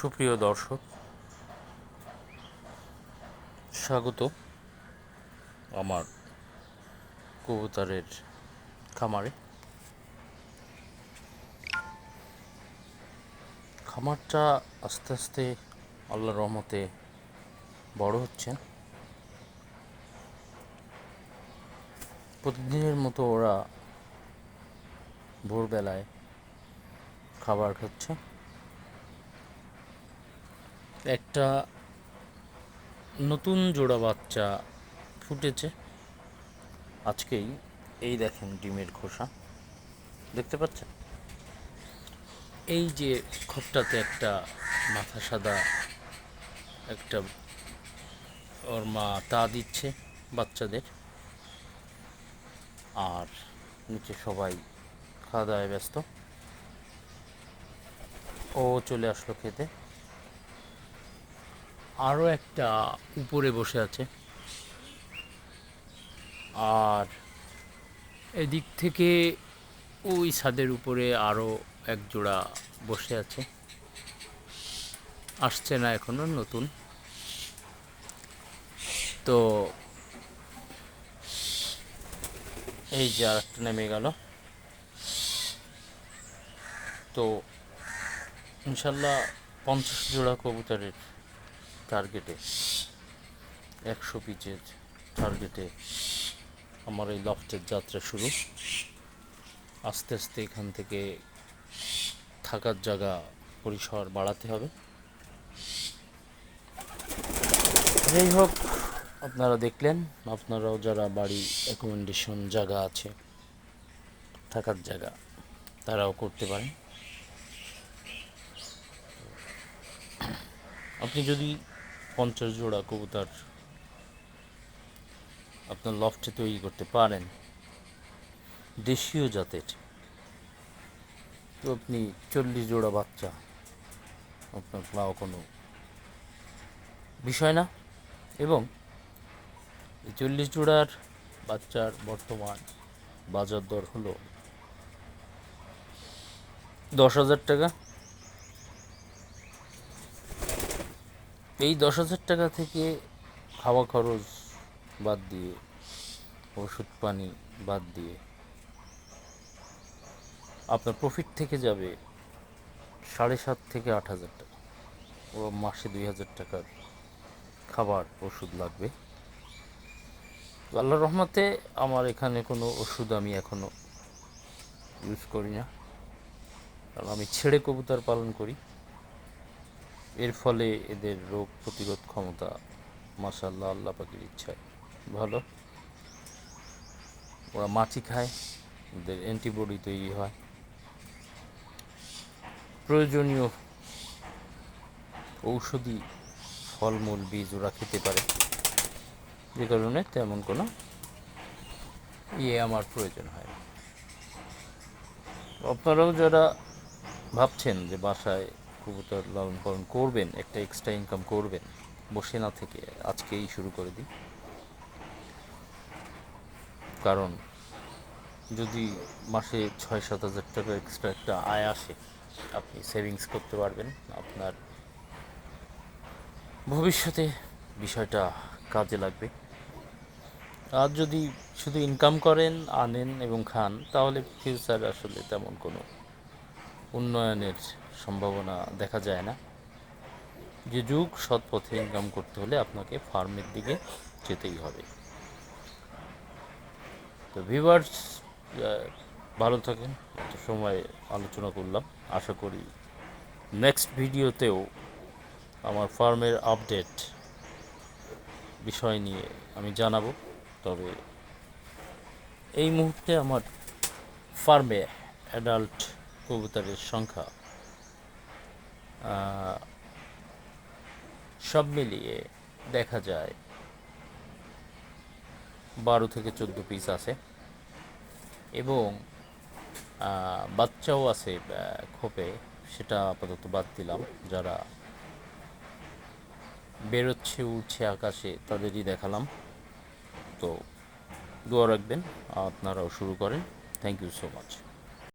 সুপ্রিয় দর্শক, স্বাগত আমার কবুতরের খামারে। খামারটা আস্তে আস্তে আল্লাহর রহমতে বড় হচ্ছে। প্রতিদিনের মতো ওরা ভোরবেলায় খাবার খাচ্ছে। একটা নতুন জোড়া বাচ্চা ফুটেছে আজকেই। এই দেখেন ডিমের খোসা দেখতে পাচ্ছেন। এই যে খোপটাতে একটা মাথা সাদা একটা ওর মা তা দিচ্ছে বাচ্চাদের, আর নিচে সবাই খাওয়া দাওয়ায় ব্যস্ত। ও চলে আসলো খেতে। আরও একটা উপরে বসে আছে, আর এদিক থেকে ওই ছাদের উপরে আরও এক জোড়া বসে আছে। আসছে না এখনো, নতুন তো। এই যে আর একটা নেমে গেল। তো ইনশাল্লাহ 50 জোড়া কবুতরের টার্গেটে, 100 পিচের টার্গেটে আমার এই লফটের যাত্রা শুরু। আস্তে আস্তে এখান থেকে থাকার জায়গা পরিসর বাড়াতে হবে। যাই হোক, আপনারা দেখলেন, আপনারাও যারা বাড়ি অ্যাকোমোডেশন জায়গা আছে, থাকার জায়গা, তারাও করতে পারেন। আপনি যদি 50 জোড়া কবুতর আপনার লফটে তৈরি করতে পারেন দেশীয় জাতের, তো আপনি 40 জোড়া বাচ্চা আপনার পাওয়া কোনো বিষয় না। এবং এই 40 জোড়ার বাচ্চার বর্তমান বাজার দর হলো 10,000 টাকা। এই 10,000 টাকা থেকে খাওয়া খরচ বাদ দিয়ে, ওষুধ পানি বাদ দিয়ে আপনার প্রফিট থেকে যাবে 7,500 থেকে 8,000 টাকা। ও মাসে 2,000 টাকার খাবার ওষুধ লাগবে। আল্লাহর রহমতে আমার এখানে কোনো ওষুধ আমি এখনও ইউজ করি না, কারণ আমি ছেড়ে কবুতর পালন করি। এর ফলে এদের রোগ প্রতিরোধ ক্ষমতা মাশাআল্লাহ আল্লাহ পাকের ইচ্ছায় ভালো। ওরা মাছি খায়, ওদের অ্যান্টিবডি তৈরি হয়, প্রয়োজনীয় ঔষধি ফলমূল বীজ ওরা খেতে পারে, যে কারণে তেমন কোনো আমার প্রয়োজন হয় না। আপনারাও যারা ভাবছেন যে বাসায় কবুতর লালন পালন করবেন, একটা এক্সট্রা ইনকাম করবেন, বসে না থেকে আজকেই শুরু করে দিন। কারণ যদি মাসে 6-7 হাজার টাকা এক্সট্রা একটা আয় আসে, আপনি সেভিংস করতে পারবেন। আপনার ভবিষ্যতে বিষয়টা কাজে লাগবে। আর যদি শুধু ইনকাম করেন, আনেন এবং খান, তাহলে ফিউচার আসলে তেমন কোনো উন্নয়নের সম্ভাবনা দেখা যায় না। যে যুগ, সৎ পথে ইনকাম করতে হলে আপনাকে ফার্মের দিকে যেতেই হবে। তো ভিউয়ার্স, ভালো থাকেন। এত সময় আলোচনা করলাম, আশা করি নেক্সট ভিডিওতেও আমার ফার্মের আপডেট বিষয় নিয়ে আমি জানাবো। তবে এই মুহূর্তে আমার ফার্মে অ্যাডাল্ট কবুতরের সংখ্যা সব মিলিয়ে দেখা যায় 12 থেকে 14 পিস আছে, এবং বাচ্চাও আছে খোপে। সেটা আপাতত বাদ দিলাম। যারা বেরোচ্ছে, উড়ছে আকাশে, তাদেরই দেখালাম। তো দোয়া রাখবেন, আপনারাও শুরু করেন। Thank you so much.